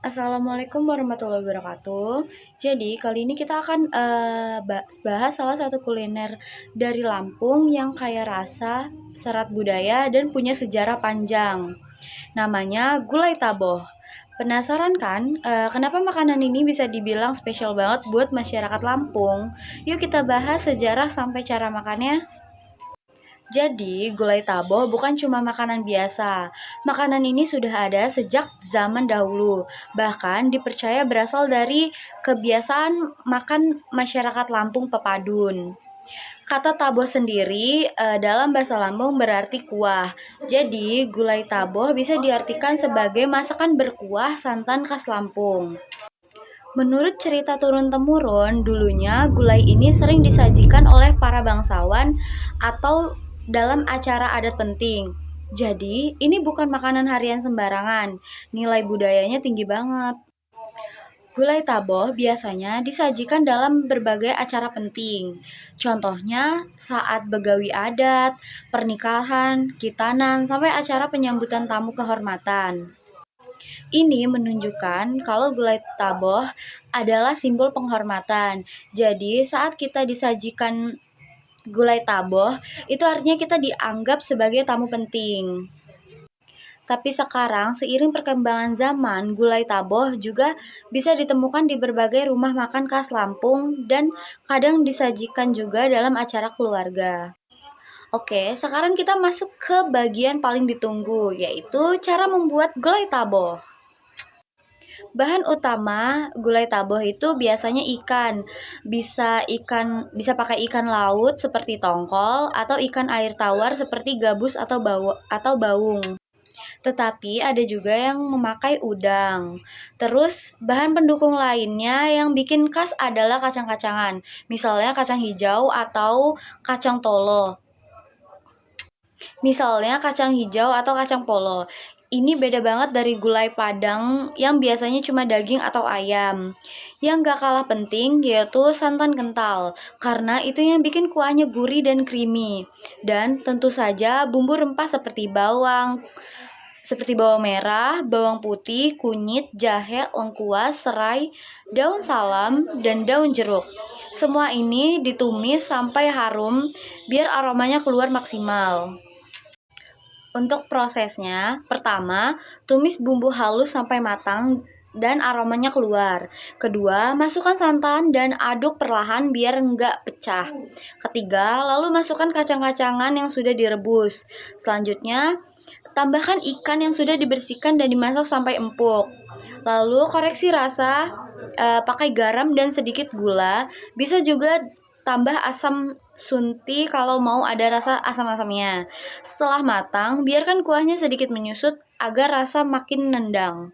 Assalamualaikum warahmatullahi wabarakatuh. Jadi kali ini kita akan bahas salah satu kuliner dari Lampung yang kaya rasa, syarat budaya, dan punya sejarah panjang. Namanya gulai taboh. Penasaran kan, kenapa makanan ini bisa dibilang spesial banget buat masyarakat Lampung? Yuk kita bahas sejarah sampai cara makannya. Jadi, gulai taboh bukan cuma makanan biasa. Makanan ini sudah ada sejak zaman dahulu. Bahkan dipercaya berasal dari kebiasaan makan masyarakat Lampung Pepadun. Kata taboh sendiri dalam bahasa Lampung berarti kuah. Jadi, gulai taboh bisa diartikan sebagai masakan berkuah santan khas Lampung. Menurut cerita turun-temurun, dulunya gulai ini sering disajikan oleh para bangsawan atau dalam acara adat penting. Jadi, ini bukan makanan harian sembarangan. Nilai budayanya tinggi banget. Gulai taboh biasanya disajikan dalam berbagai acara penting. Contohnya saat begawi adat, pernikahan, khitanan, sampai acara penyambutan tamu kehormatan. Ini menunjukkan kalau gulai taboh adalah simbol penghormatan. Jadi, saat kita disajikan gulai taboh, itu artinya kita dianggap sebagai tamu penting. Tapi sekarang, seiring perkembangan zaman, gulai taboh juga bisa ditemukan di berbagai rumah makan khas Lampung dan kadang disajikan juga dalam acara keluarga. Oke, sekarang kita masuk ke bagian paling ditunggu, yaitu cara membuat gulai taboh. Bahan utama gulai taboh itu biasanya ikan. Bisa pakai ikan laut seperti tongkol atau ikan air tawar seperti gabus atau baung. Tetapi ada juga yang memakai udang. Terus bahan pendukung lainnya yang bikin khas adalah kacang-kacangan. Misalnya kacang hijau atau kacang tolo. Misalnya kacang hijau atau kacang polo. Ini beda banget dari gulai Padang yang biasanya cuma daging atau ayam. Yang gak kalah penting yaitu santan kental, karena itu yang bikin kuahnya gurih dan creamy. Dan tentu saja bumbu rempah seperti bawang merah, bawang putih, kunyit, jahe, lengkuas, serai, daun salam, dan daun jeruk. Semua ini ditumis sampai harum biar aromanya keluar maksimal. Untuk prosesnya, pertama, tumis bumbu halus sampai matang dan aromanya keluar. Kedua, masukkan santan dan aduk perlahan biar enggak pecah. Ketiga, lalu masukkan kacang-kacangan yang sudah direbus. Selanjutnya, tambahkan ikan yang sudah dibersihkan dan dimasak sampai empuk. Lalu koreksi rasa, pakai garam dan sedikit gula. Bisa juga tambah asam sunti kalau mau ada rasa asam-asamnya. Setelah matang, biarkan kuahnya sedikit menyusut agar rasa makin nendang.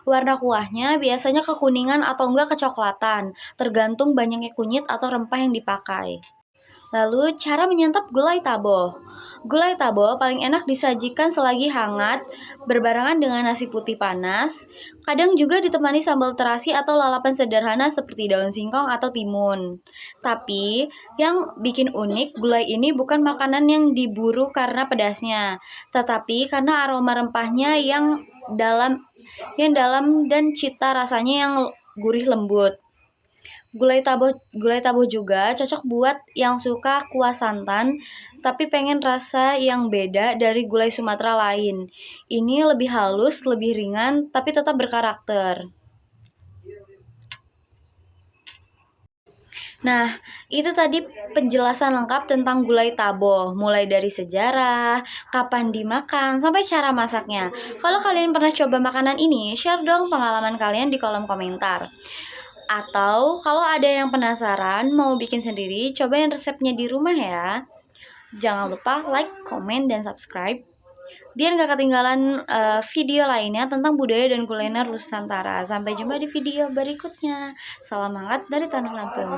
Warna kuahnya biasanya kekuningan atau enggak kecoklatan, tergantung banyaknya kunyit atau rempah yang dipakai. Lalu, cara menyantap gulai taboh. Gulai taboh paling enak disajikan selagi hangat, berbarengan dengan nasi putih panas. Kadang juga ditemani sambal terasi atau lalapan sederhana seperti daun singkong atau timun. Tapi, yang bikin unik, gulai ini bukan makanan yang diburu karena pedasnya, tetapi karena aroma rempahnya yang dalam dan cita rasanya yang gurih lembut. Gulai taboh juga cocok buat yang suka kuah santan tapi pengen rasa yang beda dari gulai Sumatera lain. Ini lebih halus, lebih ringan tapi tetap berkarakter. Nah, itu tadi penjelasan lengkap tentang gulai taboh, mulai dari sejarah, kapan dimakan, sampai cara masaknya. Kalau kalian pernah coba makanan ini, share dong pengalaman kalian di kolom komentar. Atau kalau ada yang penasaran mau bikin sendiri, cobain resepnya di rumah ya. Jangan lupa like, comment, dan subscribe biar gak ketinggalan video lainnya tentang budaya dan kuliner Nusantara. Sampai jumpa di video berikutnya. Salam hangat dari Tanah Lampung.